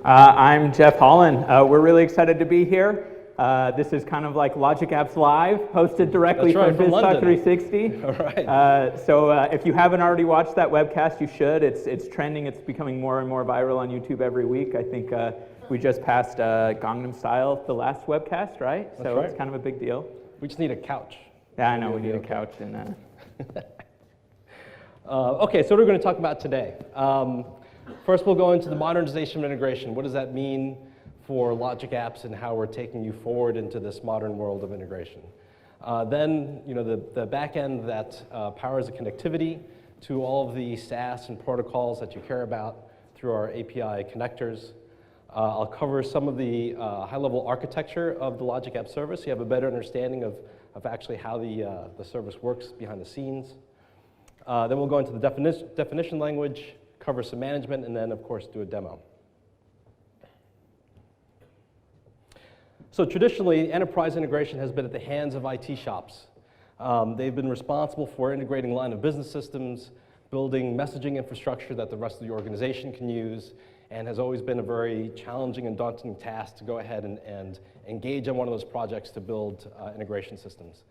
I'm Jeff Holland. We're really excited to be here. This is kind of like Logic Apps Live, hosted directly from BizTalk 360. All right. So if you haven't already watched that webcast, you should. It's trending. It's becoming more and more viral on YouTube every week. I think we just passed Gangnam Style, the last webcast, right? That's so right. It's kind of a big deal. We just need a couch. Yeah, I know. We need a couch. And Okay, so what are we going to talk about today? First, we'll go into the modernization of integration. What does that mean for Logic Apps and how we're taking you forward into this modern world of integration? Then, the back end that powers the connectivity to all of the SaaS and protocols that you care about through our API connectors. I'll cover some of the high-level architecture of the Logic App service so you have a better understanding of actually how the service works behind the scenes. Then we'll go into the definition language, cover some management, and then, of course, do a demo. So traditionally, enterprise integration has been at the hands of IT shops. They've been responsible for integrating line of business systems, building messaging infrastructure that the rest of the organization can use, and has always been a very challenging and daunting task to go ahead and engage on one of those projects to build integration systems.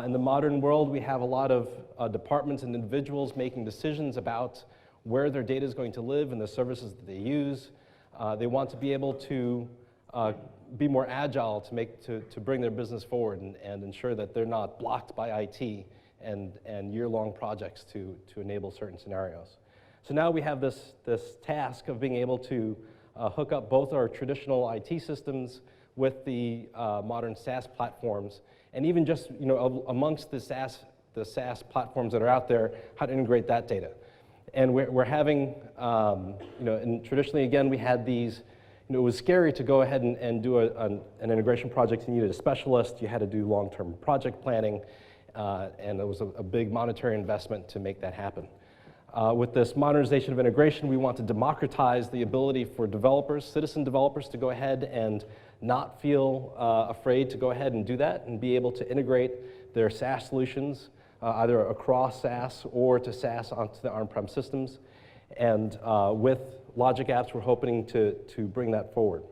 In the modern world, we have a lot of departments and individuals making decisions about where their data is going to live and the services that they use. They want to be able to be more agile to bring their business forward and ensure that they're not blocked by IT and year-long projects to enable certain scenarios. So now we have this task of being able to hook up both our traditional IT systems with the modern SaaS platforms, and even just amongst the SaaS platforms that are out there, how to integrate that data. And we're having, and traditionally, again, we had these, it was scary to go ahead and do an integration project. You needed a specialist, you had to do long-term project planning, and it was a big monetary investment to make that happen. With this modernization of integration, we want to democratize the ability for developers, citizen developers, to go ahead and not feel afraid to go ahead and do that and be able to integrate their SaaS solutions either across SaaS or to SaaS onto the on-prem systems. And with Logic Apps, we're hoping to bring that forward.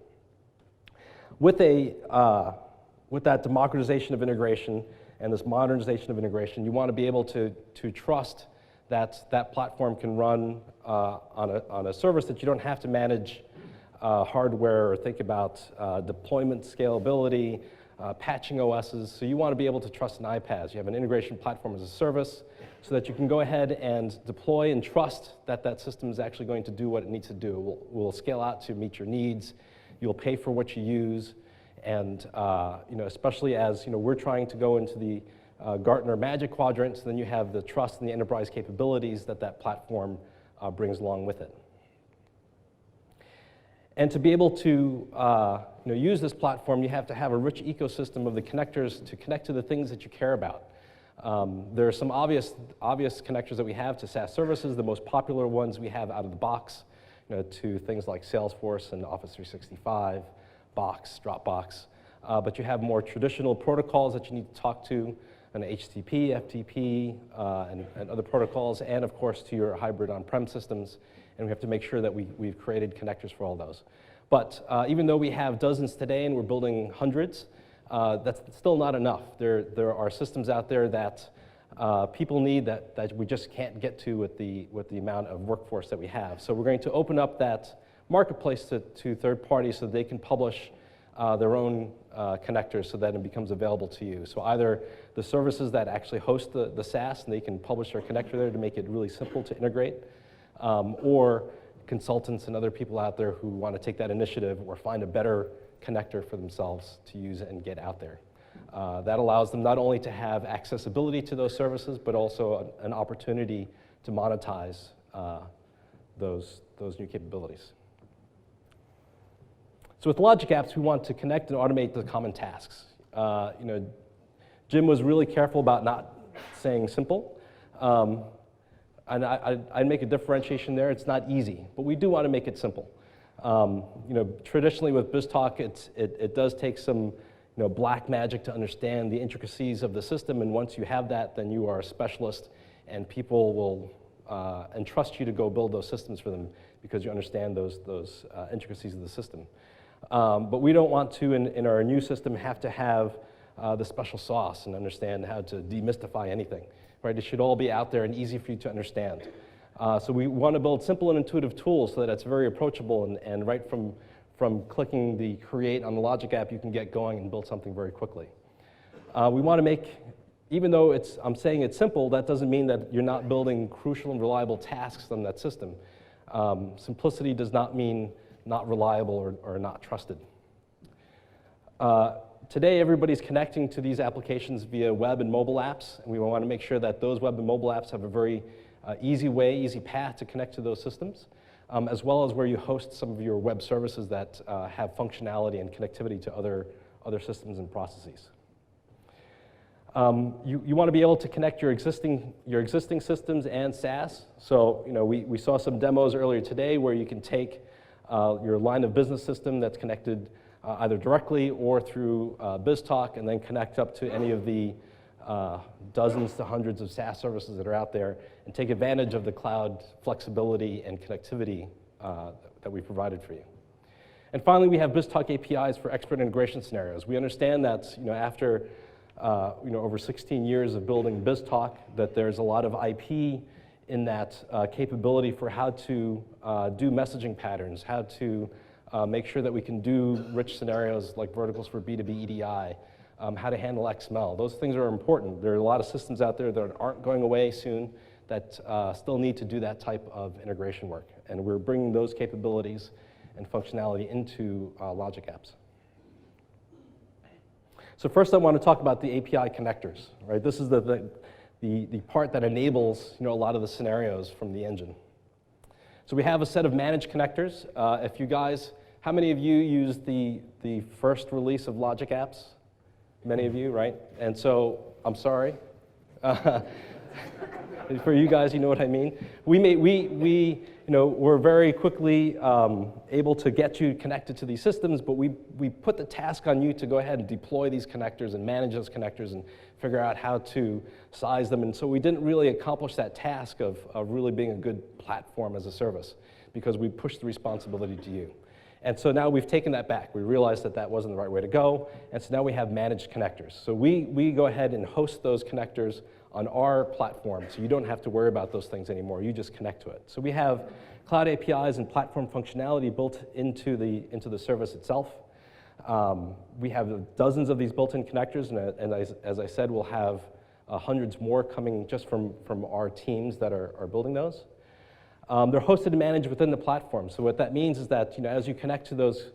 With that democratization of integration and this modernization of integration, you want to be able to trust that platform can run on a service that you don't have to manage hardware or think about deployment scalability, patching OSs. So you want to be able to trust an iPaaS. You have an integration platform as a service so that you can go ahead and deploy and trust that that system is actually going to do what it needs to do. Will scale out to meet your needs. You'll pay for what you use. And especially as we're trying to go into the Gartner Magic Quadrant, so then you have the trust and the enterprise capabilities that platform brings along with it. And to be able to use this platform, you have to have a rich ecosystem of the connectors to connect to the things that you care about. There are some obvious connectors that we have to SaaS services. The most popular ones we have out of the box to things like Salesforce and Office 365, Box, Dropbox. But you have more traditional protocols that you need to talk to, an HTTP, FTP, and other protocols, and of course to your hybrid on-prem systems. And we have to make sure that we've created connectors for all those. But even though we have dozens today and we're building hundreds, that's still not enough. There are systems out there that people need that we just can't get to with the amount of workforce that we have. So we're going to open up that marketplace to third parties so they can publish their own connectors so that it becomes available to you. So either the services that actually host the SaaS and they can publish their connector there to make it really simple to integrate, or consultants and other people out there who want to take that initiative or find a better connector for themselves to use and get out there. That allows them not only to have accessibility to those services, but also an opportunity to monetize those new capabilities. So with Logic Apps, we want to connect and automate the common tasks. Jim was really careful about not saying simple. And I'd make a differentiation there. It's not easy, but we do want to make it simple. Traditionally with BizTalk, it does take some black magic to understand the intricacies of the system, and once you have that, then you are a specialist, and people will and trust you to go build those systems for them because you understand those intricacies of the system. But we don't want to, in our new system, have to have the special sauce and understand how to demystify anything, right? It should all be out there and easy for you to understand. So we want to build simple and intuitive tools so that it's very approachable, and right from clicking the create on the Logic app, you can get going and build something very quickly. We want to make, even though I'm saying it's simple, that doesn't mean that you're not building crucial and reliable tasks on that system. Simplicity does not mean not reliable or not trusted. Today, everybody's connecting to these applications via web and mobile apps, and we want to make sure that those web and mobile apps have a very easy path to connect to those systems, as well as where you host some of your web services that have functionality and connectivity to other systems and processes. You want to be able to connect your existing systems and SaaS. So we saw some demos earlier today where you can take your line of business system that's connected either directly or through BizTalk and then connect up to any of the dozens to hundreds of SaaS services that are out there and take advantage of the cloud flexibility and connectivity that we provided for you. And finally, we have BizTalk APIs for expert integration scenarios. We understand that after over 16 years of building BizTalk, that there's a lot of IP in that capability for how to do messaging patterns, how to make sure that we can do rich scenarios like verticals for B2B EDI, how to handle XML. Those things are important. There are a lot of systems out there that aren't going away soon that still need to do that type of integration work. And we're bringing those capabilities and functionality into Logic Apps. So first I want to talk about the API connectors, right? This is the part that enables a lot of the scenarios from the engine. So we have a set of managed connectors. If you guys, how many of you used the first release of Logic Apps? Many of you, right? And so, I'm sorry. For you guys, you know what I mean. We're very quickly able to get you connected to these systems, but we put the task on you to go ahead and deploy these connectors and manage those connectors and figure out how to size them. And so we didn't really accomplish that task of really being a good platform as a service because we pushed the responsibility to you. And so now we've taken that back. We realized that that wasn't the right way to go, and so now we have managed connectors. So we go ahead and host those connectors on our platform, so you don't have to worry about those things anymore. You just connect to it. So we have cloud APIs and platform functionality built into the service itself. We have dozens of these built-in connectors, and as I said, we'll have hundreds more coming just from our teams that are building those. They're hosted and managed within the platform. So what that means is that as you connect to those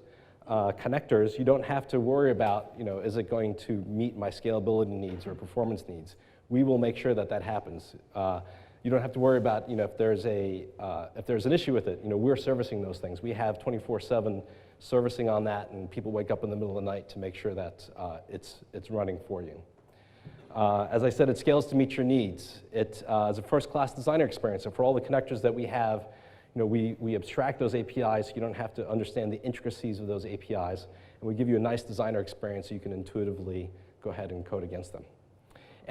connectors, you don't have to worry about is it going to meet my scalability needs or performance needs. We will make sure that that happens. You don't have to worry about if there's an issue with it. We're servicing those things. We have 24/7 servicing on that, and people wake up in the middle of the night to make sure that it's running for you. As I said, it scales to meet your needs. It is a first-class designer experience, and for all the connectors that we have, we abstract those APIs so you don't have to understand the intricacies of those APIs, and we give you a nice designer experience so you can intuitively go ahead and code against them.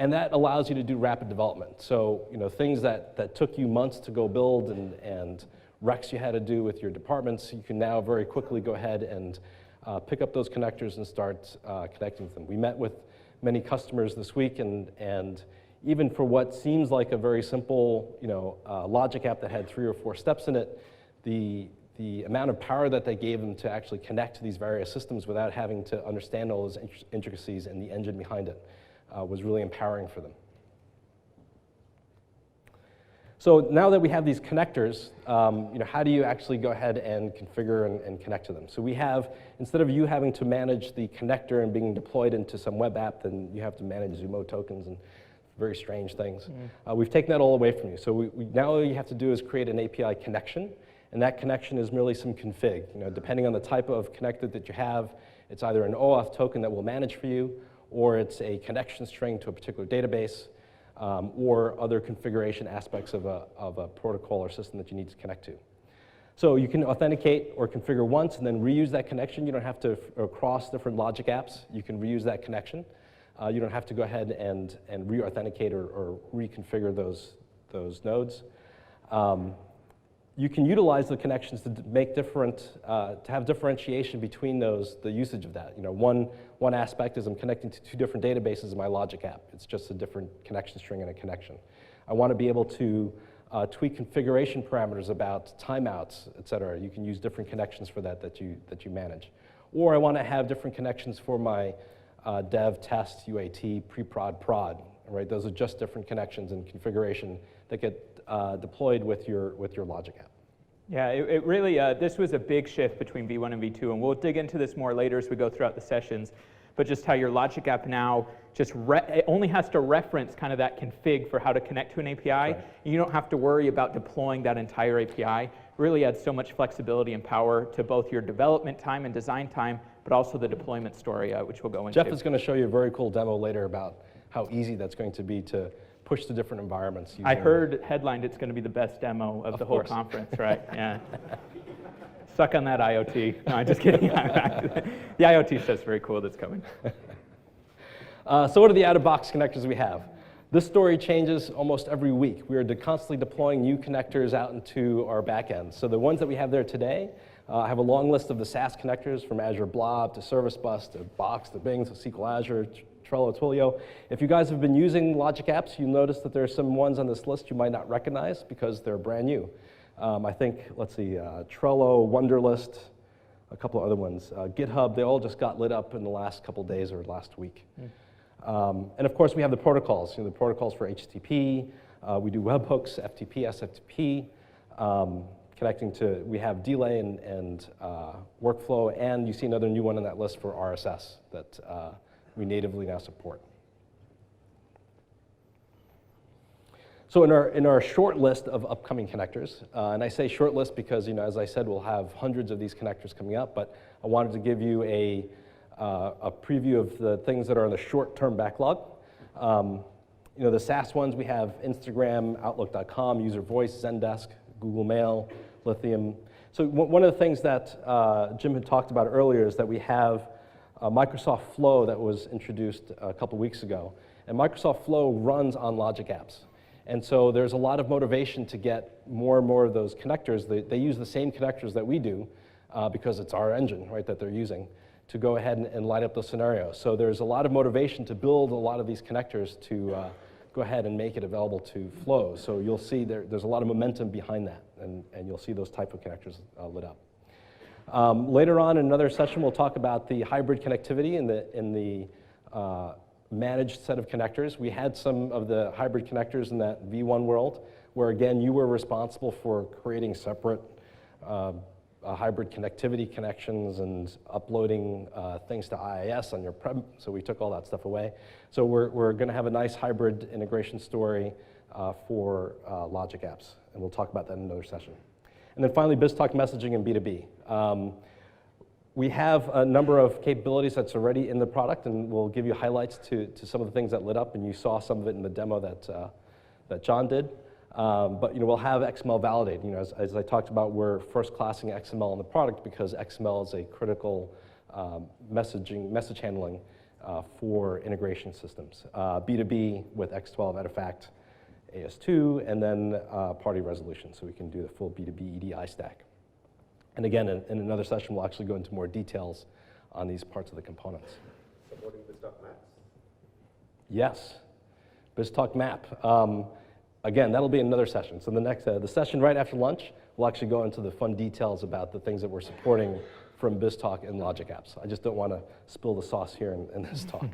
And that allows you to do rapid development. So things that took you months to go build and recs you had to do with your departments, you can now very quickly go ahead and pick up those connectors and start connecting with them. We met with many customers this week, and even for what seems like a very simple Logic app that had 3 or 4 steps in it, the amount of power that they gave them to actually connect to these various systems without having to understand all those intricacies and the engine behind it was really empowering for them. So now that we have these connectors, how do you actually go ahead and configure and connect to them? So we have, instead of you having to manage the connector and being deployed into some web app, then you have to manage Zumo tokens and very strange things. We've taken that all away from you. So now all you have to do is create an API connection, and that connection is merely some config. Depending on the type of connector that you have, it's either an OAuth token that we'll manage for you, or it's a connection string to a particular database, or other configuration aspects of a protocol or system that you need to connect to. So you can authenticate or configure once and then reuse that connection. You don't have to cross different Logic apps. You can reuse that connection. You don't have to go ahead and re-authenticate or reconfigure those nodes. You can utilize the connections to make to have differentiation between the usage of that. One aspect is I'm connecting to 2 different databases in my Logic app. It's just a different connection string and a connection. I want to be able to tweak configuration parameters about timeouts, et cetera. You can use different connections for that you manage. Or I want to have different connections for my dev, test, UAT, pre-prod, prod. Right? Those are just different connections and configuration that get deployed with your Logic app. Yeah, it really, this was a big shift between V1 and V2, and we'll dig into this more later as we go throughout the sessions, but just how your Logic app now just it only has to reference kind of that config for how to connect to an API. Right. You don't have to worry about deploying that entire API. It really adds so much flexibility and power to both your development time and design time, but also the deployment story, which we'll go into. Jeff is going to show you a very cool demo later about how easy that's going to be to push to different environments. I heard headlined it's going to be the best demo of the whole course. conference, right? Yeah. Suck on that IoT. No, I'm just kidding. The IoT stuff's very cool that's coming. So what are the out-of-box connectors we have? This story changes almost every week. We are constantly deploying new connectors out into our backend. So the ones that we have there today, I have a long list of the SaaS connectors from Azure Blob to Service Bus to Box to Bing to SQL Azure, Trello, Twilio. If you guys have been using Logic apps, you'll notice that there are some ones on this list you might not recognize because they're brand new. I think, let's see, Trello, Wunderlist, a couple of other ones. GitHub, they all just got lit up in the last couple of days or last week. And of course, we have the protocols, the protocols for HTTP. We do webhooks, FTP, SFTP. Connecting to, we have delay and workflow, and you see another new one on that list for RSS that we natively now support. So in our short list of upcoming connectors, and I say short list because, as I said, we'll have hundreds of these connectors coming up, but I wanted to give you a preview of the things that are in the short-term backlog. The SaaS ones, we have Instagram, Outlook.com, User Voice, Zendesk, Google Mail, Lithium. So one of the things that Jim had talked about earlier is that we have Microsoft Flow that was introduced a couple weeks ago. And Microsoft Flow runs on Logic apps. And so there's a lot of motivation to get more and more of those connectors. They use the same connectors that we do because it's our engine, right, that they're using to go ahead and light up those scenarios. So there's a lot of motivation to build a lot of these connectors to go ahead and make it available to Flow. So you'll see there's a lot of momentum behind that, and you'll see those type of connectors lit up. Later on in another session, we'll talk about the hybrid connectivity in the managed set of connectors. We had some of the hybrid connectors in that V1 world, where again, you were responsible for creating separate hybrid connectivity connections and uploading things to IIS on your prem, so we took all that stuff away. So we're going to have a nice hybrid integration story for Logic apps, and we'll talk about that in another session. And then finally, BizTalk messaging and B2B. We have a number of capabilities that's already in the product, and we'll give you highlights to some of the things that lit up, and you saw some of it in the demo that John did. But we'll have XML validate. As I talked about, we're first classing XML in the product because XML is a critical message handling for integration systems. B2B with X12, Edifact, AS2, and then party resolution, so we can do the full B2B EDI stack. And again, in another session, we'll actually go into more details on these parts of the components. Supporting BizTalk Maps? Yes, BizTalk Map. Again, that'll be another session. So the session right after lunch, we'll actually go into the fun details about the things that we're supporting from BizTalk and Logic apps. I just don't want to spill the sauce here in this talk.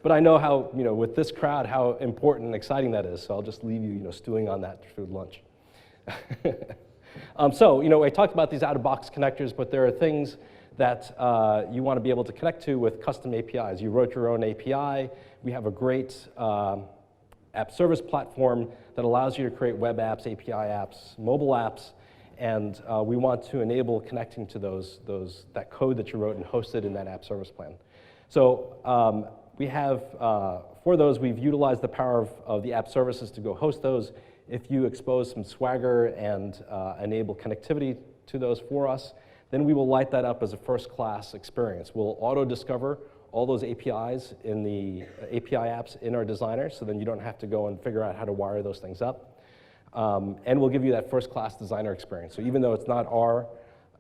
But I know how, with this crowd, how important and exciting that is. So I'll just leave you, stewing on that through lunch. So, I talked about these out-of-box connectors, but there are things that you want to be able to connect to with custom APIs. You wrote your own API. We have a great app service platform that allows you to create web apps, API apps, mobile apps, and we want to enable connecting to that code that you wrote and host it in that app service plan. So we have, for those, we've utilized the power of the app services to go host those. If you expose some Swagger and enable connectivity to those for us, then we will light that up as a first-class experience. We'll auto-discover all those APIs in the API apps in our designer, so then you don't have to go and figure out how to wire those things up. And we'll give you that first-class designer experience. So even though it's not our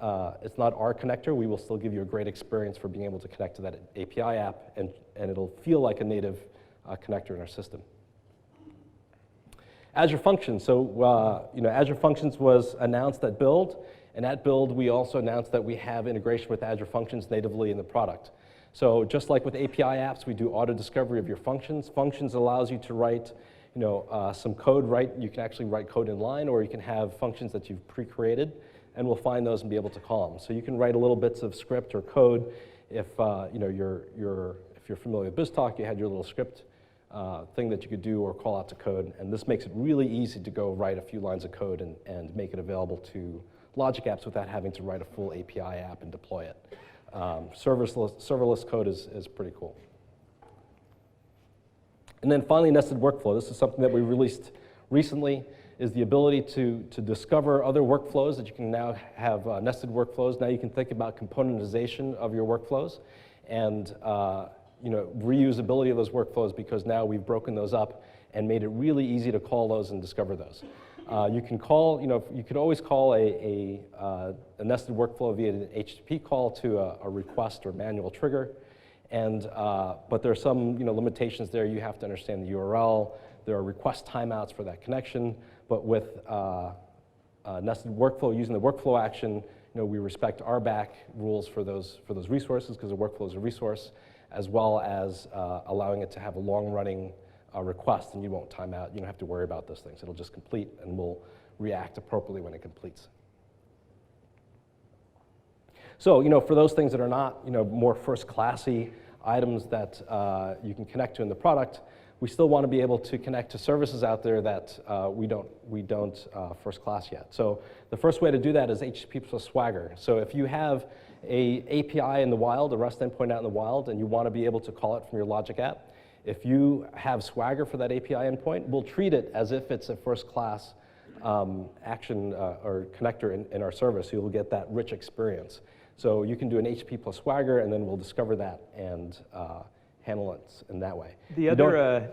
connector, we will still give you a great experience for being able to connect to that API app, and it'll feel like a native connector in our system. Azure Functions. So Azure Functions was announced at Build, and at Build we also announced that we have integration with Azure Functions natively in the product. So just like with API apps, we do auto discovery of your functions. Functions allows you to write some code, right? You can actually write code in line, or you can have functions that you've pre-created, and we'll find those and be able to call them. So you can write a little bits of script or code. If you're familiar with BizTalk, you had your little script thing that you could do or call out to code, and this makes it really easy to go write a few lines of code and make it available to Logic Apps without having to write a full API app and deploy it. Serverless code is pretty cool. And then finally, nested workflow. This is something that we released recently, is the ability to discover other workflows that you can now have nested workflows. Now you can think about componentization of your workflows and reusability of those workflows, because now we've broken those up and made it really easy to call those and discover those. You can call, you could always call a nested workflow via an HTTP call to a request or manual trigger. But there are some limitations there. You have to understand the URL. There are request timeouts for that connection. But with nested workflow, using the workflow action, we respect RBAC rules for those resources, because a workflow is a resource, as well as allowing it to have a long-running request, and you won't time out. You don't have to worry about those things. It'll just complete, and we'll react appropriately when it completes. So, for those things that are not, more first-classy items that you can connect to in the product, we still want to be able to connect to services out there that we don't first-class yet. So the first way to do that is HTTP plus Swagger. So if you have a API in the wild, a REST endpoint out in the wild, and you want to be able to call it from your Logic app, if you have Swagger for that API endpoint, we'll treat it as if it's a first-class action or connector in our service. You'll get that rich experience. So you can do an HTTP plus Swagger, and then we'll discover that and handle it in that way. The other,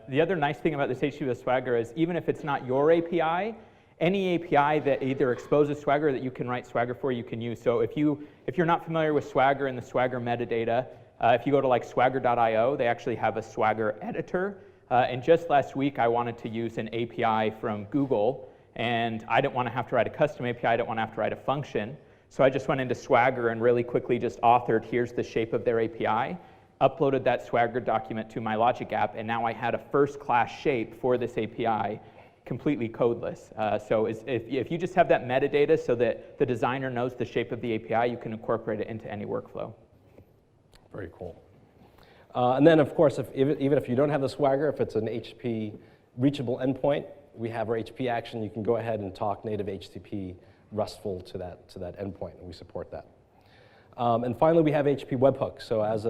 the other nice thing about this HTTP plus Swagger is even if it's not your API, any API that either exposes Swagger that you can write Swagger for, you can use. So if you're not familiar with Swagger and the Swagger metadata, if you go to like swagger.io, they actually have a Swagger editor. And just last week, I wanted to use an API from Google, and I didn't want to have to write a custom API. I didn't want to have to write a function. So I just went into Swagger and really quickly just authored, here's the shape of their API, uploaded that Swagger document to my Logic app, and now I had a first-class shape for this API, completely codeless. So if you just have that metadata so that the designer knows the shape of the API, you can incorporate it into any workflow. Very cool. And then, of course, even if you don't have the Swagger, if it's an HTTP reachable endpoint, we have our HTTP action. You can go ahead and talk native HTTP RESTful to that endpoint, and we support that. And finally, we have HTTP webhook. So as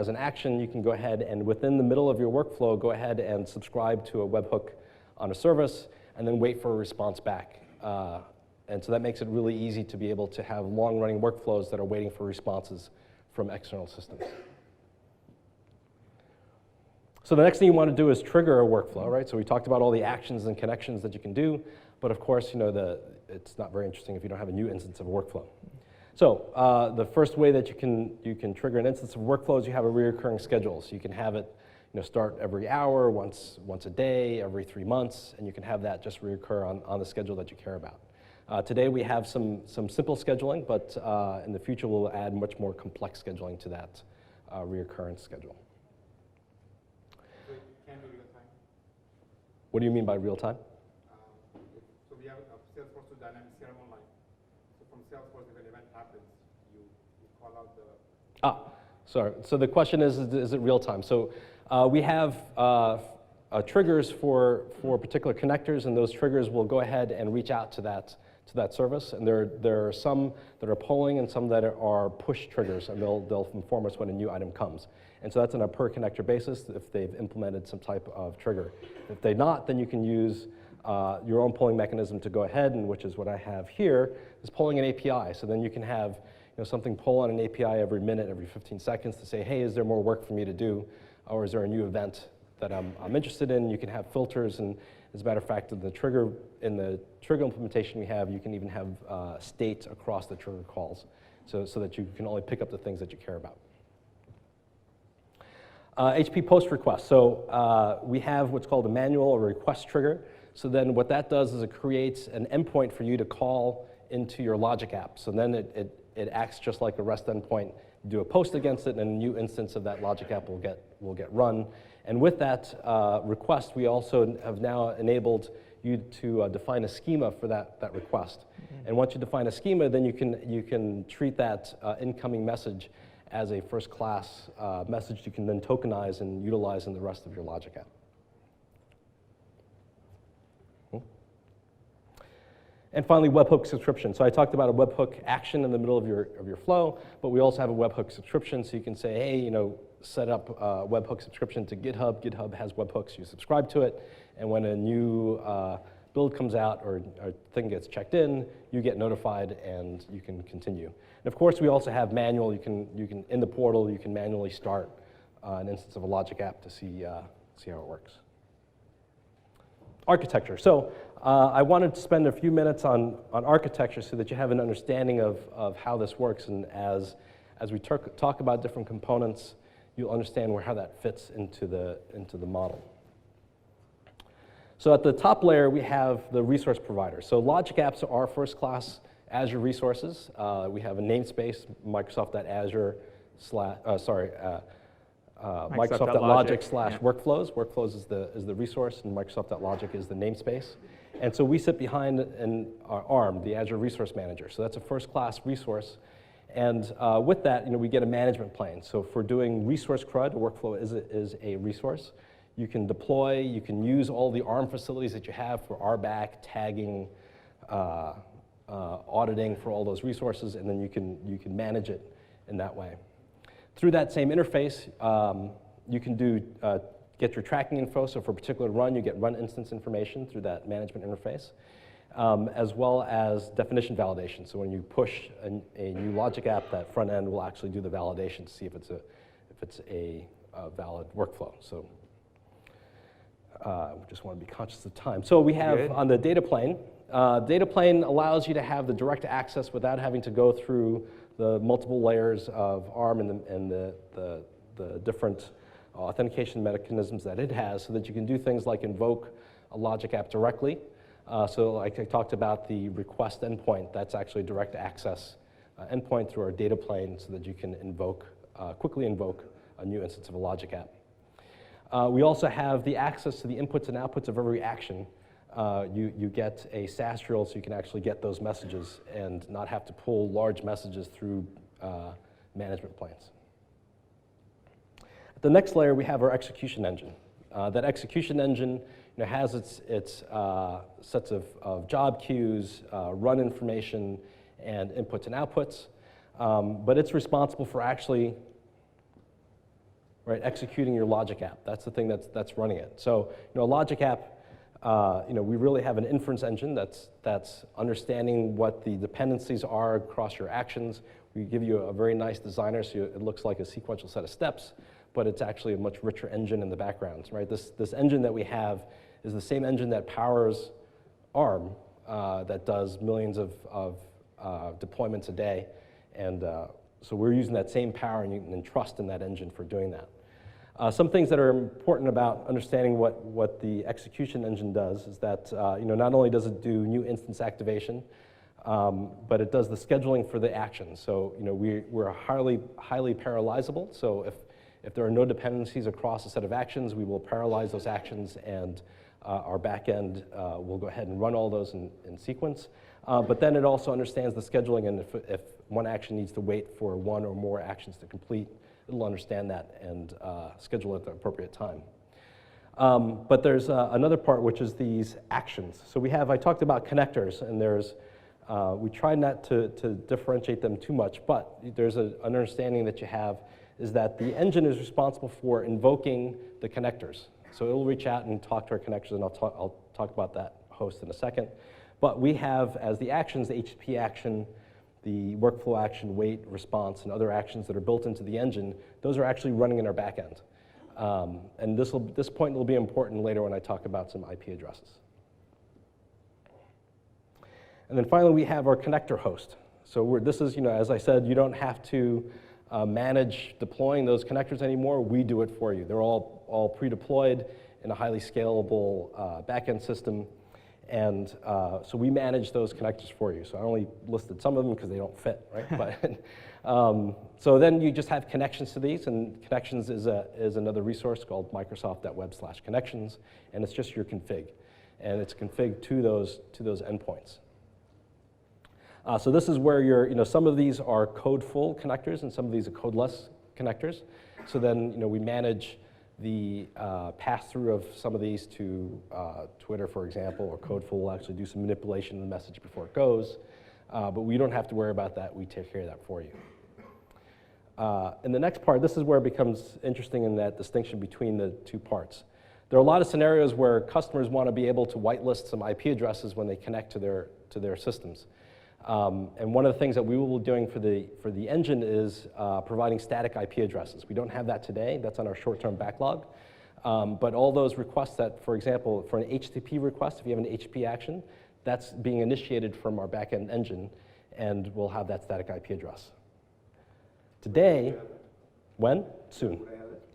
an action, you can go ahead and within the middle of your workflow, go ahead and subscribe to a webhook on a service, and then wait for a response back. And so that makes it really easy to be able to have long-running workflows that are waiting for responses from external systems. So the next thing you want to do is trigger a workflow, right? So we talked about all the actions and connections that you can do, but of course, it's not very interesting if you don't have a new instance of a workflow. So the first way that you can trigger an instance of workflows, you have a recurring schedule. So you can have it start every hour, once a day, every 3 months, and you can have that just reoccur on the schedule that you care about. Today we have some simple scheduling, but in the future we'll add much more complex scheduling to that reoccurrence schedule. So it can be real time. What do you mean by real time? So we have a Salesforce to Dynamics CRM Online. So from Salesforce, if an event happens, you call out the... Sorry. So the question is it real time? So we have triggers for particular connectors, and those triggers will go ahead and reach out to that service. And there are some that are polling and some that are push triggers, and they'll inform us when a new item comes. And so that's on a per connector basis if they've implemented some type of trigger. If they're not, then you can use your own polling mechanism to go ahead, and which is what I have here, is polling an API. So then you can have something pull on an API every minute, every 15 seconds to say, hey, is there more work for me to do? Or is there a new event that I'm interested in. You can have filters, and as a matter of fact, in the trigger implementation we have, you can even have state across the trigger calls, so that you can only pick up the things that you care about. HP post request. So we have what's called a manual or request trigger. So then what that does is it creates an endpoint for you to call into your logic app. So then it acts just like a REST endpoint. You do a post against it, and a new instance of that logic app will get run. And with that request, we also have now enabled you to define a schema for that request. Mm-hmm. And once you define a schema, then you can treat that incoming message as a first-class message you can then tokenize and utilize in the rest of your logic app. And finally, webhook subscription. So I talked about a webhook action in the middle of your flow, but we also have a webhook subscription, so you can say, hey, set up a webhook subscription to GitHub. GitHub has webhooks. You subscribe to it, and when a new build comes out or a thing gets checked in, you get notified and you can continue. And of course, we also have manual. You can in the portal, you can manually start an instance of a logic app to see how it works. Architecture. So I wanted to spend a few minutes on architecture so that you have an understanding of how this works, and as we talk about different components, you'll understand how that fits into the model. So at the top layer, we have the resource provider. So logic apps are first-class Azure resources. We have a namespace, Microsoft.Azure Microsoft.logic/workflows. Workflows is the resource, and Microsoft.logic is the namespace. And so we sit behind our ARM, the Azure Resource Manager. So that's a first-class resource. And with that, we get a management plane. So for doing resource CRUD, a workflow is a resource. You can deploy, you can use all the ARM facilities that you have for RBAC, tagging, auditing for all those resources, and then you can manage it in that way. Through that same interface, you can get your tracking info. So for a particular run, you get run instance information through that management interface, as well as definition validation. So when you push a new logic app, that front end will actually do the validation to see if it's a valid workflow. So we just want to be conscious of time. So we have on the data plane. Data plane allows you to have the direct access without having to go through the multiple layers of ARM and the different authentication mechanisms that it has, so that you can do things like invoke a logic app directly. So like I talked about the request endpoint, that's actually direct access endpoint through our data plane, so that you can quickly invoke a new instance of a logic app. We also have the access to the inputs and outputs of every action. You get a SAS rule, so you can actually get those messages and not have to pull large messages through management planes. At the next layer, we have our execution engine. That execution engine has its sets of job queues, run information, and inputs and outputs, but it's responsible for actually executing your logic app. That's the thing that's running it. So a logic app, we really have an inference engine that's understanding what the dependencies are across your actions. We give you a very nice designer, so it looks like a sequential set of steps, but it's actually a much richer engine in the background. Right? This engine that we have is the same engine that powers ARM, that does millions of deployments a day, and so we're using that same power and trust in that engine for doing that. Some things that are important about understanding what the execution engine does is that not only does it do new instance activation, but it does the scheduling for the actions. So we're highly parallelizable. So if there are no dependencies across a set of actions, we will parallelize those actions, and our backend will go ahead and run all those in sequence. But then it also understands the scheduling, and if one action needs to wait for one or more actions to complete, it'll understand that and schedule it at the appropriate time. But there's another part, which is these actions. So I talked about connectors, and we try not to differentiate them too much, but there's an understanding that you have is that the engine is responsible for invoking the connectors. So it'll reach out and talk to our connectors, and I'll talk about that host in a second. But we have, as the actions, the HTTP action, the workflow action, wait, response, and other actions that are built into the engine. Those are actually running in our backend. And this point will be important later when I talk about some IP addresses. And then finally, we have our connector host. So this is, as I said, you don't have to manage deploying those connectors anymore. We do it for you. They're all pre-deployed in a highly scalable backend system. And so we manage those connectors for you. So I only listed some of them because they don't fit, right? But, so then you just have connections to these, and Connections is another resource called Microsoft.web/connections, and it's just your config. And it's config to those endpoints. So this is where some of these are code-full connectors, and some of these are codeless connectors. So then, we manage the pass-through of some of these to Twitter, for example, or Codeful will actually do some manipulation of the message before it goes. But we don't have to worry about that. We take care of that for you. In the next part, this is where it becomes interesting in that distinction between the two parts. There are a lot of scenarios where customers want to be able to whitelist some IP addresses when they connect to their systems. And one of the things that we will be doing for the engine is providing static IP addresses. We don't have that today. That's on our short-term backlog. But all those requests that, for example, for an HTTP request, if you have an HTTP action, that's being initiated from our backend engine, and we'll have that static IP address. Today, when? Soon.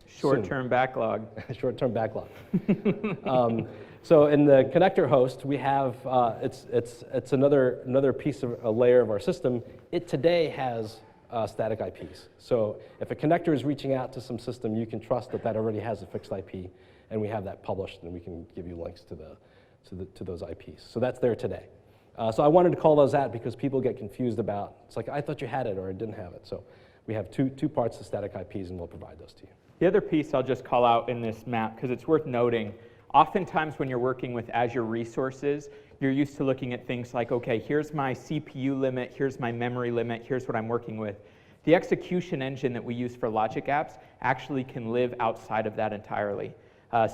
Short-term backlog. Short-term backlog. So in the connector host, we have, it's another piece of a layer of our system. It today has static IPs. So if a connector is reaching out to some system, you can trust that that already has a fixed IP, and we have that published, and we can give you links to those IPs. So that's there today. So I wanted to call those out because people get confused about, it's like, I thought you had it or I didn't have it. So we have two parts of static IPs, and we'll provide those to you. The other piece I'll just call out in this map, because it's worth noting, oftentimes when you're working with Azure resources, you're used to looking at things like, okay, here's my CPU limit, here's my memory limit, here's what I'm working with. The execution engine that we use for logic apps actually can live outside of that entirely.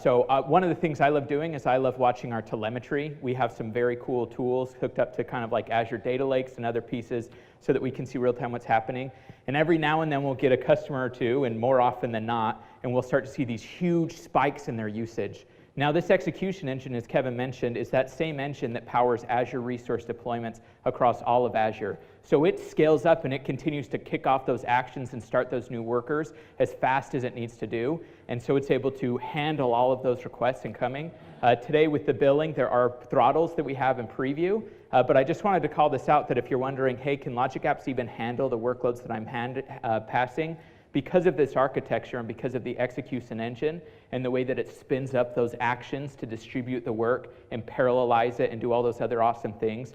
So one of the things I love doing is I love watching our telemetry. We have some very cool tools hooked up to kind of like Azure Data Lakes and other pieces so that we can see real time what's happening. And every now and then we'll get a customer or two, and more often than not, and we'll start to see these huge spikes in their usage. Now this execution engine, as Kevin mentioned, is that same engine that powers Azure resource deployments across all of Azure. So it scales up and it continues to kick off those actions and start those new workers as fast as it needs to do. And so it's able to handle all of those requests incoming. Today with the billing, there are throttles that we have in preview. But I just wanted to call this out that if you're wondering, hey, can Logic Apps even handle the workloads that I'm passing? Because of this architecture and because of the execution engine and the way that it spins up those actions to distribute the work and parallelize it and do all those other awesome things,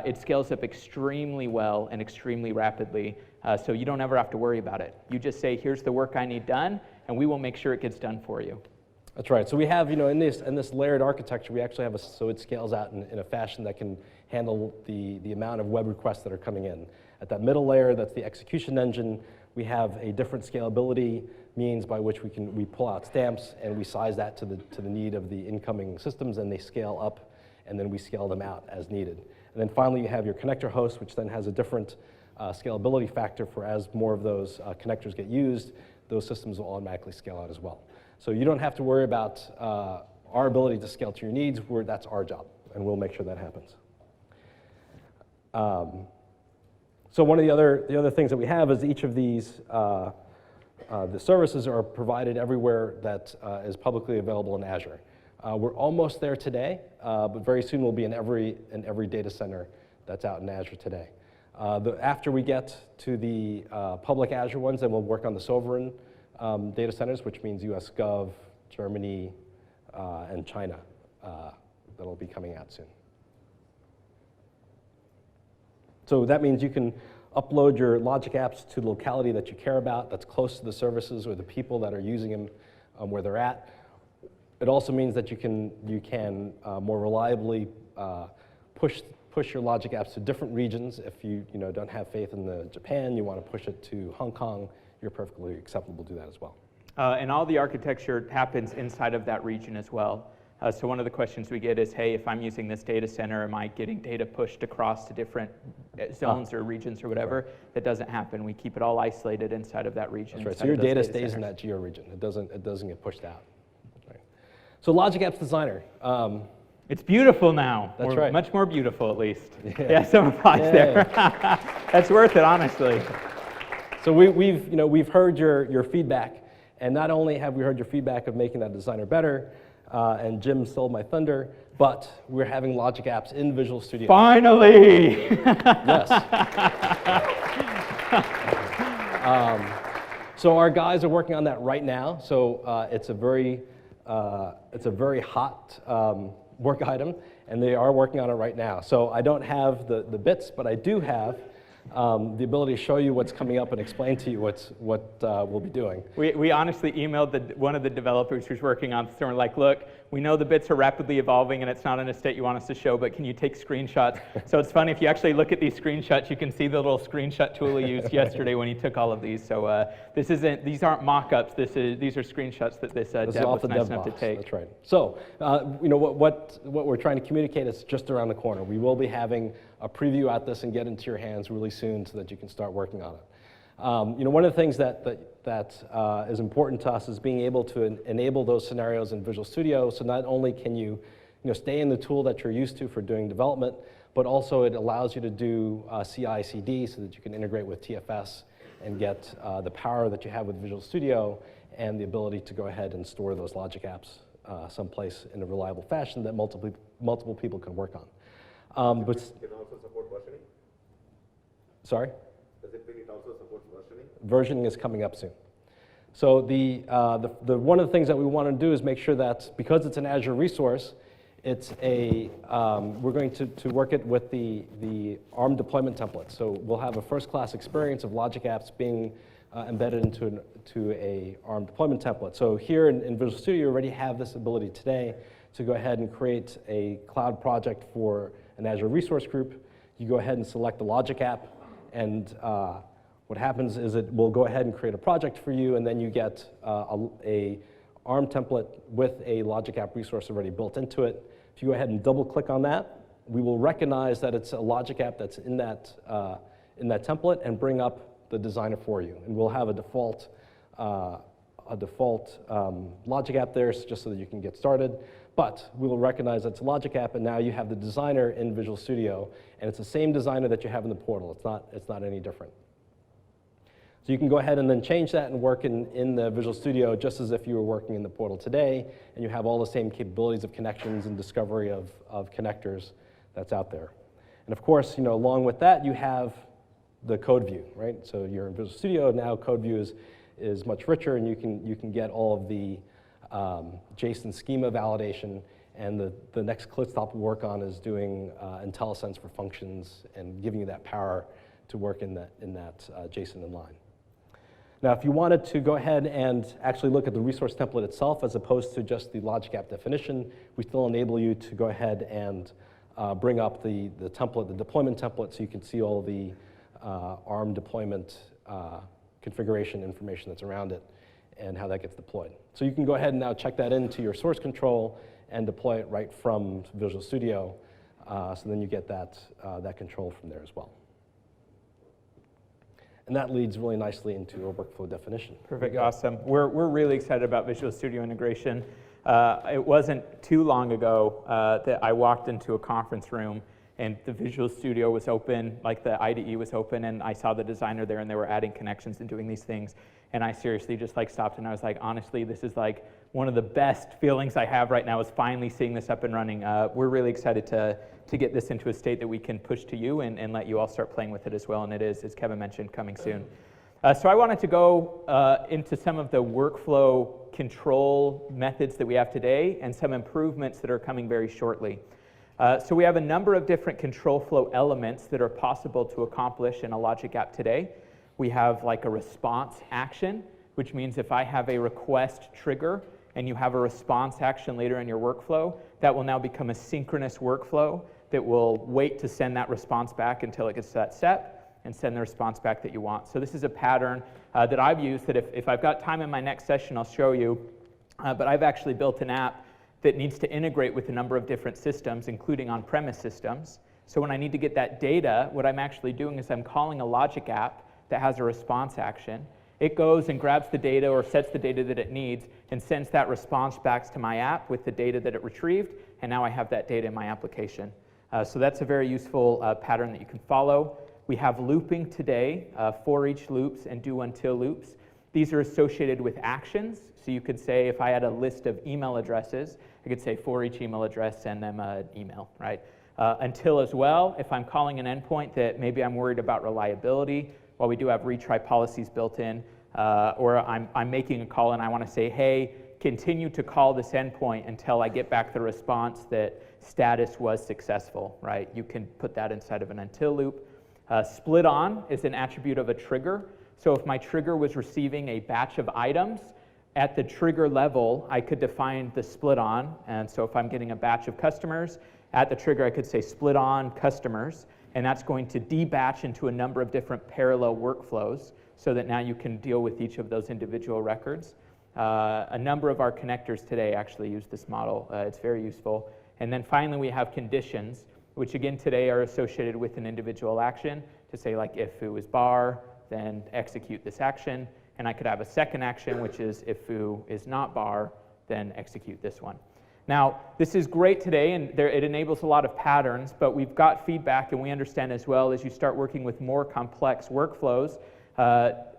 it scales up extremely well and extremely rapidly, so you don't ever have to worry about it. You just say, here's the work I need done, and we will make sure it gets done for you. That's right. So we have, in this layered architecture, we actually have so it scales out in a fashion that can handle the amount of web requests that are coming in. At that middle layer, that's the execution engine. We have a different scalability means by which we pull out stamps and we size that to the need of the incoming systems, and they scale up, and then we scale them out as needed. And then finally, you have your connector host, which then has a different scalability factor for as more of those connectors get used, those systems will automatically scale out as well. So you don't have to worry about our ability to scale to your needs. That's our job, and we'll make sure that happens. So one of the other things that we have is each of these the services are provided everywhere that is publicly available in Azure. We're almost there today, but very soon we'll be in every data center that's out in Azure today. After we get to the public Azure ones, then we'll work on the sovereign data centers, which means US Gov, Germany, and China. That'll be coming out soon. So that means you can upload your Logic Apps to the locality that you care about, that's close to the services or the people that are using them where they're at. It also means that you can more reliably push your Logic Apps to different regions. If you don't have faith in Japan, you want to push it to Hong Kong, you're perfectly acceptable to do that as well. And all the architecture happens inside of that region as well. So one of the questions we get is, hey, if I'm using this data center, am I getting data pushed across to different zones or regions or whatever? That doesn't happen. We keep it all isolated inside of that region. That's right. So your data stays in that geo region. It doesn't get pushed out. Right. So Logic Apps Designer. It's beautiful now. That's Or right. much more beautiful, at least. Yeah, some applause there. That's worth it, honestly. So we've heard your feedback, and not only have we heard your feedback of making that designer better, and Jim stole my thunder, but we're having Logic Apps in Visual Studio. Finally! Yes. So our guys are working on that right now. So it's a very hot work item, and they are working on it right now. So I don't have the bits, but I do have the ability to show you what's coming up and explain to you what we'll be doing. We honestly emailed one of the developers who's working on this, and we're like, look, we know the bits are rapidly evolving and it's not in a state you want us to show, but can you take screenshots? So it's funny, if you actually look at these screenshots, you can see the little screenshot tool we used yesterday when he took all of these. So these aren't mock-ups, these are screenshots that this dev was nice enough to take. That's right. So what we're trying to communicate is just around the corner. We will be having a preview at this and get into your hands really soon so that you can start working on it. One of the things that is important to us is being able to enable those scenarios in Visual Studio. So not only can you stay in the tool that you're used to for doing development, but also it allows you to do CI/CD so that you can integrate with TFS and get the power that you have with Visual Studio and the ability to go ahead and store those Logic Apps someplace in a reliable fashion that multiple people can work on. But Can also support versioning? sorry? Does it mean it also supports versioning? Versioning is coming up soon. So one of the things that we want to do is make sure that because it's an Azure resource, it's we're going to work it with the ARM deployment template. So we'll have a first-class experience of Logic Apps being embedded into a ARM deployment template. So here in Visual Studio, you already have this ability today to go ahead and create a cloud project for an Azure resource group. You go ahead and select the Logic app, and what happens is it will go ahead and create a project for you, and then you get a ARM template with a Logic app resource already built into it. If you go ahead and double-click on that, we will recognize that it's a Logic app that's in that template and bring up the designer for you. And we'll have a default Logic app there just so that you can get started. But we will recognize that it's a Logic app, and now you have the designer in Visual Studio, and it's the same designer that you have in the portal. It's not any different. So you can go ahead and then change that and work in the Visual Studio just as if you were working in the portal today, and you have all the same capabilities of connections and discovery of connectors that's out there. And of course, along with that, you have the code view, right? So you're in Visual Studio, now code view is much richer, and you can get all of the JSON schema validation, and the next clipstop we'll work on is doing IntelliSense for functions and giving you that power to work in that JSON inline. Now, if you wanted to go ahead and actually look at the resource template itself as opposed to just the Logic app definition, we still enable you to go ahead and bring up the template, the deployment template, so you can see all the ARM deployment configuration information that's around it and how that gets deployed. So you can go ahead and now check that into your source control and deploy it right from Visual Studio, so then you get that control from there as well. And that leads really nicely into a workflow definition. Perfect, awesome. We're really excited about Visual Studio integration. It wasn't too long ago that I walked into a conference room and the Visual Studio was open, like the IDE was open, and I saw the designer there and they were adding connections and doing these things. And I seriously just stopped and I was like, honestly, this is one of the best feelings I have right now is finally seeing this up and running. We're really excited to get this into a state that we can push to you and let you all start playing with it as well. And it is, as Kevin mentioned, coming soon. So I wanted to go into some of the workflow control methods that we have today and some improvements that are coming very shortly. So we have a number of different control flow elements that are possible to accomplish in a Logic app today. We have a response action, which means if I have a request trigger and you have a response action later in your workflow, that will now become a synchronous workflow that will wait to send that response back until it gets to that step and send the response back that you want. So this is a pattern that I've used that if I've got time in my next session, I'll show you. But I've actually built an app that needs to integrate with a number of different systems, including on-premise systems. So when I need to get that data, what I'm actually doing is I'm calling a logic app that has a response action. It goes and grabs the data or sets the data that it needs and sends that response back to my app with the data that it retrieved, and now I have that data in my application. So that's a very useful pattern that you can follow. We have looping today, for each loops and do until loops. These are associated with actions. So you could say if I had a list of email addresses, I could say for each email address, send them an email, right? Until as well, if I'm calling an endpoint that maybe I'm worried about reliability, well, we do have retry policies built in, or I'm making a call and I want to say, hey, continue to call this endpoint until I get back the response that status was successful, right? You can put that inside of an until loop. Split on is an attribute of a trigger. So if my trigger was receiving a batch of items, at the trigger level, I could define the split on. And so if I'm getting a batch of customers, at the trigger I could say split on customers, and that's going to debatch into a number of different parallel workflows so that now you can deal with each of those individual records. A number of our connectors today actually use this model. It's very useful. And then finally we have conditions, which again today are associated with an individual action to say like if foo is bar, then execute this action. And I could have a second action, which is if foo is not bar, then execute this one. Now, this is great today, and it enables a lot of patterns, but we've got feedback, and we understand as well as you start working with more complex workflows,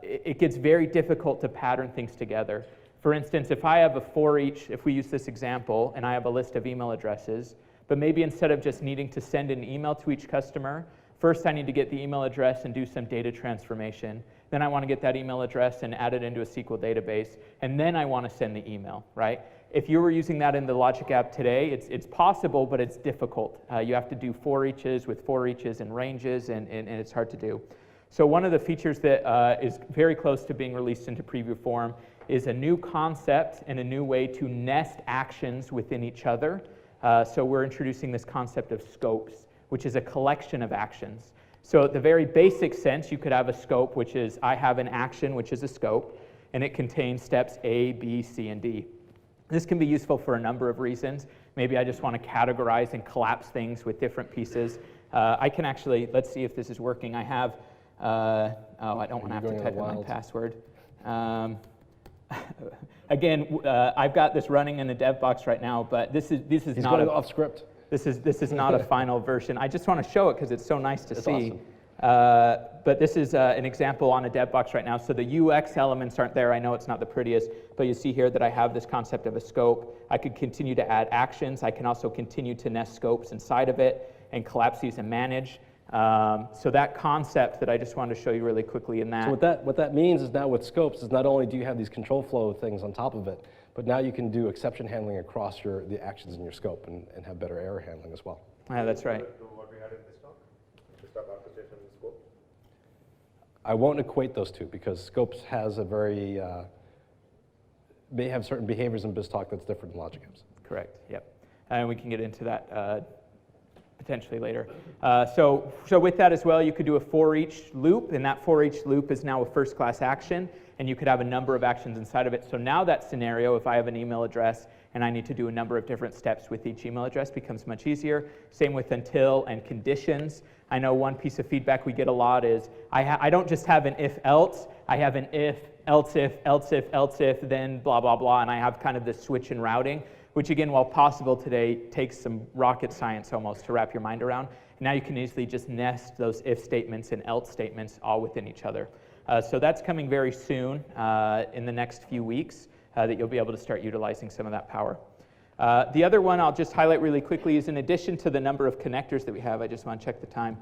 it gets very difficult to pattern things together. For instance, if I have a for each, if we use this example, and I have a list of email addresses, but maybe instead of just needing to send an email to each customer, first I need to get the email address and do some data transformation. Then I want to get that email address and add it into a SQL database, and then I want to send the email, right? If you were using that in the Logic app today, it's possible, but it's difficult. You have to do for eaches with for eaches and ranges, and it's hard to do. So one of the features that is very close to being released into preview form is a new concept and a new way to nest actions within each other. So we're introducing this concept of scopes, which is a collection of actions. So at the very basic sense, you could have a scope, which is I have an action, which is a scope, and it contains steps A, B, C, and D. This can be useful for a number of reasons. Maybe I just want to categorize and collapse things with different pieces. I can actually, let's see if this is working. I have, I don't want to have to type in my password. Again, I've got this running in the dev box right now, but this is He's not going off script. This is not a final version. I just want to show it because it's so nice to see. Awesome. But this is an example on a dev box right now. So the UX elements aren't there. I know it's not the prettiest, but you see here that I have this concept of a scope. I could continue to add actions. I can also continue to nest scopes inside of it and collapse these and manage. So that concept that I just wanted to show you really quickly in that. So what that means is now with scopes is not only do you have these control flow things on top of it, but now you can do exception handling across the actions in your scope and have better error handling as well. Yeah, that's right. To what we had in this talk? This talk orchestration and scope? I won't equate those two because scopes has a very, may have certain behaviors in BizTalk that's different than Logic Apps. Correct, yep. And we can get into that potentially later. So with that as well, you could do a for each loop, and that for each loop is now a first class action, and you could have a number of actions inside of it. So now that scenario, if I have an email address and I need to do a number of different steps with each email address, becomes much easier. Same with until and conditions. I know one piece of feedback we get a lot is, I don't just have an if-else, I have an if, else if, else if, else if, then blah, blah, blah, and I have kind of this switch in routing, which again, while possible today, takes some rocket science almost to wrap your mind around. And now you can easily just nest those if statements and else statements all within each other. So that's coming very soon in the next few weeks that you'll be able to start utilizing some of that power. The other one I'll just highlight really quickly is in addition to the number of connectors that we have, I just want to check the time,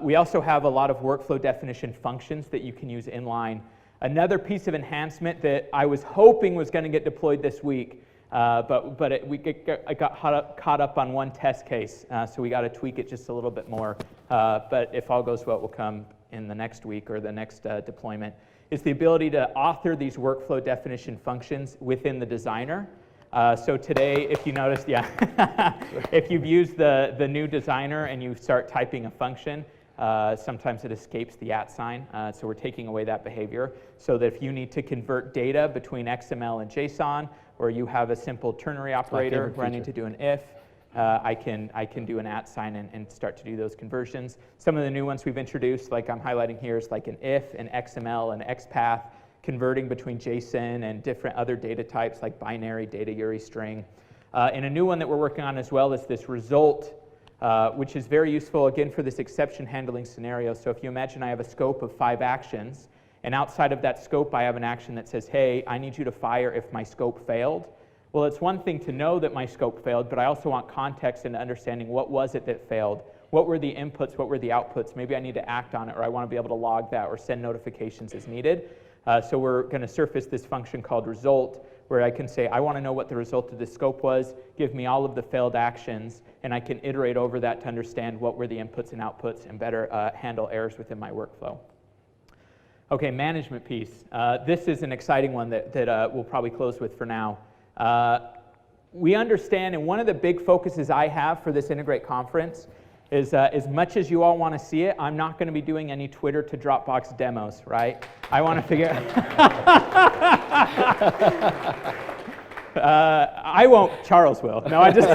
we also have a lot of workflow definition functions that you can use inline. Another piece of enhancement that I was hoping was going to get deployed this week, but I got caught up on one test case, so we got to tweak it just a little bit more. But if all goes well, it will come in the next week or the next deployment, is the ability to author these workflow definition functions within the designer. So today, if you noticed, if you've used the new designer and you start typing a function, Sometimes it escapes the @ sign, so we're taking away that behavior so that if you need to convert data between XML and JSON, or you have a simple ternary operator where I need to do an if, I can do an @ sign and start to do those conversions. Some of the new ones we've introduced, like I'm highlighting here, is like an if, an XML, an XPath, converting between JSON and different other data types like binary, data URI string. And a new one that we're working on as well is this result, which is very useful, again, for this exception handling scenario. So if you imagine I have a scope of 5 actions, and outside of that scope I have an action that says, hey, I need you to fire if my scope failed. Well, it's one thing to know that my scope failed, but I also want context into understanding what was it that failed. What were the inputs, what were the outputs? Maybe I need to act on it, or I want to be able to log that or send notifications as needed. So we're going to surface this function called result, where I can say, I want to know what the result of this scope was, give me all of the failed actions, and I can iterate over that to understand what were the inputs and outputs and better handle errors within my workflow. Okay, management piece. This is an exciting one that we'll probably close with for now. We understand, and one of the big focuses I have for this Integrate conference is as much as you all want to see it, I'm not going to be doing any Twitter to Dropbox demos, right? I want to figure I won't, Charles will. No, I just,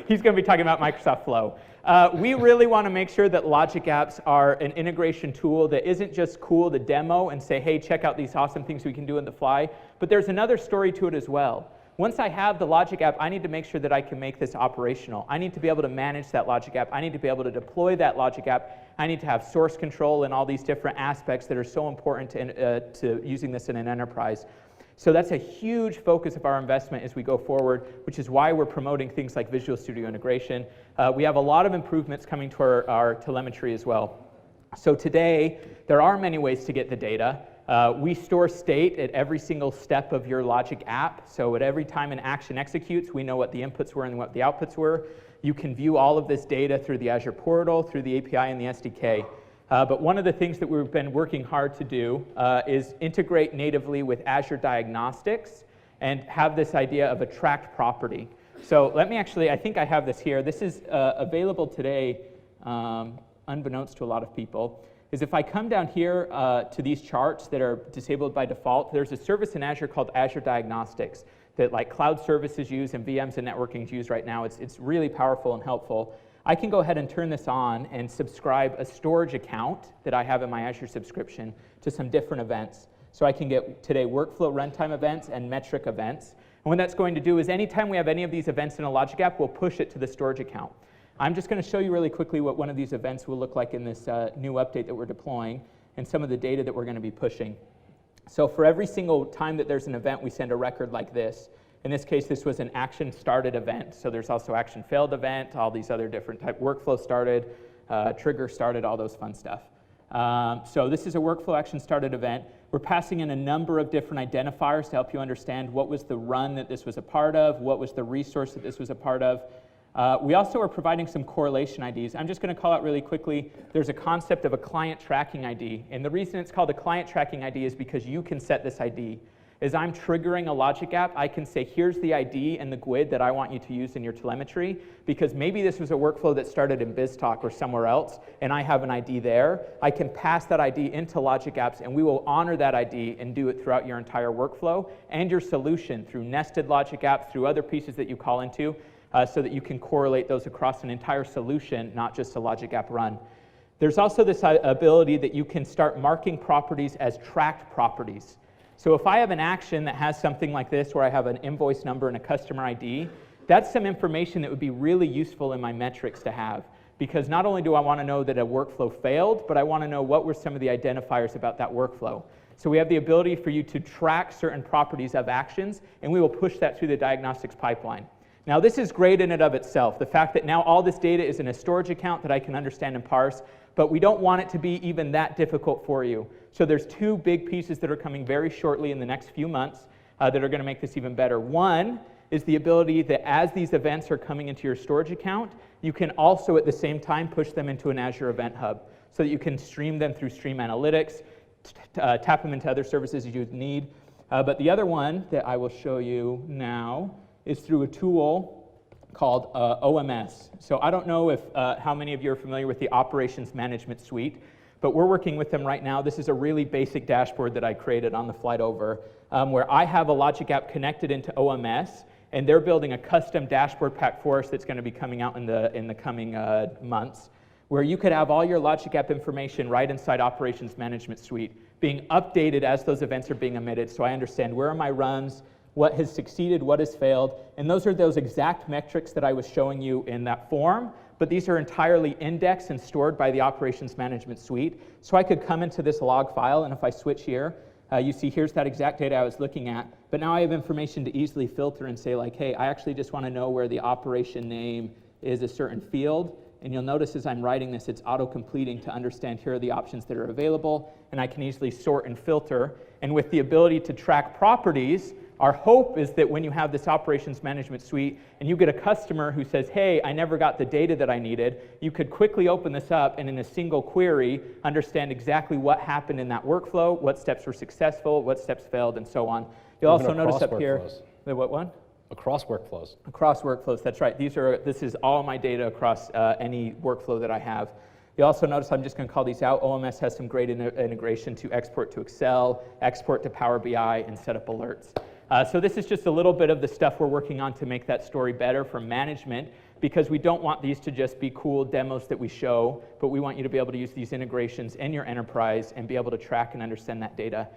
he's going to be talking about Microsoft Flow. We really want to make sure that Logic Apps are an integration tool that isn't just cool to demo and say, hey, check out these awesome things we can do on the fly, but there's another story to it as well. Once I have the Logic App, I need to make sure that I can make this operational. I need to be able to manage that Logic App. I need to be able to deploy that Logic App. I need to have source control and all these different aspects that are so important to using this in an enterprise. So that's a huge focus of our investment as we go forward, which is why we're promoting things like Visual Studio integration. We have a lot of improvements coming to our telemetry as well. So today, there are many ways to get the data. We store state at every single step of your Logic app. So at every time an action executes, we know what the inputs were and what the outputs were. You can view all of this data through the Azure portal, through the API and the SDK. But one of the things that we've been working hard to do is integrate natively with Azure Diagnostics and have this idea of a tracked property. So let me actually, I think I have this here. This is available today, unbeknownst to a lot of people, is if I come down here to these charts that are disabled by default, there's a service in Azure called Azure Diagnostics that like cloud services use and VMs and networking use right now. It's really powerful and helpful. I can go ahead and turn this on and subscribe a storage account that I have in my Azure subscription to some different events. So I can get today workflow runtime events and metric events. And what that's going to do is anytime we have any of these events in a Logic app, we'll push it to the storage account. I'm just going to show you really quickly what one of these events will look like in this new update that we're deploying and some of the data that we're going to be pushing. So for every single time that there's an event, we send a record like this. In this case, this was an action started event. So there's also action failed event, all these other different type, workflow started, trigger started, all those fun stuff. So this is a workflow action started event. We're passing in a number of different identifiers to help you understand what was the run that this was a part of, what was the resource that this was a part of. We also are providing some correlation IDs. I'm just going to call out really quickly, there's a concept of a client tracking ID. And the reason it's called a client tracking ID is because you can set this ID. As I'm triggering a Logic app, I can say, here's the ID and the GUID that I want you to use in your telemetry, because maybe this was a workflow that started in BizTalk or somewhere else, and I have an ID there. I can pass that ID into Logic apps, and we will honor that ID and do it throughout your entire workflow and your solution through nested Logic apps, through other pieces that you call into, so that you can correlate those across an entire solution, not just a Logic app run. There's also this ability that you can start marking properties as tracked properties. So if I have an action that has something like this, where I have an invoice number and a customer ID, that's some information that would be really useful in my metrics to have. Because not only do I want to know that a workflow failed, but I want to know what were some of the identifiers about that workflow. So we have the ability for you to track certain properties of actions, and we will push that through the diagnostics pipeline. Now this is great in and of itself, the fact that now all this data is in a storage account that I can understand and parse, but we don't want it to be even that difficult for you. So there's two big pieces that are coming very shortly in the next few months that are going to make this even better. One is the ability that as these events are coming into your storage account, you can also at the same time push them into an Azure Event Hub so that you can stream them through Stream Analytics, tap them into other services you need. But the other one that I will show you now is through a tool called OMS. So I don't know if how many of you are familiar with the Operations Management Suite, but we're working with them right now. This is a really basic dashboard that I created on the flight over, where I have a Logic App connected into OMS, and they're building a custom dashboard pack for us that's going to be coming out in the coming months, where you could have all your Logic App information right inside Operations Management Suite, being updated as those events are being emitted, so I understand where are my runs, what has succeeded, what has failed, and those are those exact metrics that I was showing you in that form, but these are entirely indexed and stored by the Operations Management Suite. So I could come into this log file, and if I switch here, you see here's that exact data I was looking at, but now I have information to easily filter and say like, hey, I actually just want to know where the operation name is a certain field, and you'll notice as I'm writing this, it's auto-completing to understand here are the options that are available, and I can easily sort and filter. And with the ability to track properties, our hope is that when you have this Operations Management Suite and you get a customer who says, hey, I never got the data that I needed, you could quickly open this up and in a single query understand exactly what happened in that workflow, what steps were successful, what steps failed, and so on. You'll also notice up here, the what one? Across workflows. Across workflows, that's right. This is all my data across any workflow that I have. You also notice I'm just going to call these out. OMS has some great integration to export to Excel, export to Power BI, and set up alerts. So this is just a little bit of the stuff we're working on to make that story better for management, because we don't want these to just be cool demos that we show, but we want you to be able to use these integrations in your enterprise and be able to track and understand that data.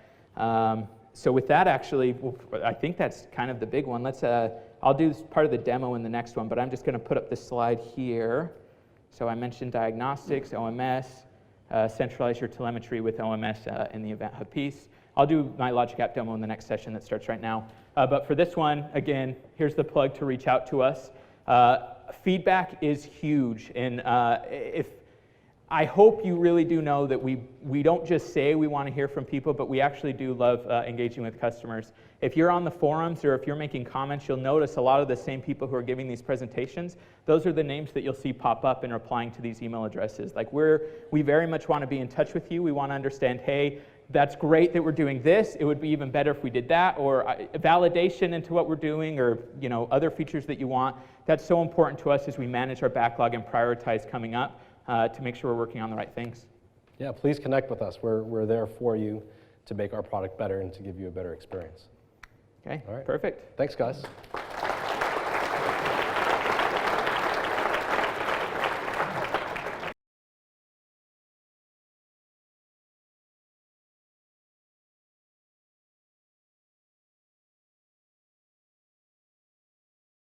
So with that, actually, I think that's kind of the big one. I'll do part of the demo in the next one, but I'm just going to put up this slide here. So I mentioned diagnostics, OMS, centralize your telemetry with OMS in the Event Hub piece. I'll do my Logic App demo in the next session that starts right now. But for this one, again, here's the plug to reach out to us. Feedback is huge, and I hope you really do know that we don't just say we want to hear from people, but we actually do love engaging with customers. If you're on the forums or if you're making comments, you'll notice a lot of the same people who are giving these presentations, those are the names that you'll see pop up in replying to these email addresses. Like we very much want to be in touch with you. We want to understand, hey, that's great that we're doing this. It would be even better if we did that, or validation into what we're doing, or other features that you want. That's so important to us as we manage our backlog and prioritize coming up to make sure we're working on the right things. Yeah, please connect with us. We're there for you to make our product better and to give you a better experience. Okay, All right. perfect. Thanks, guys.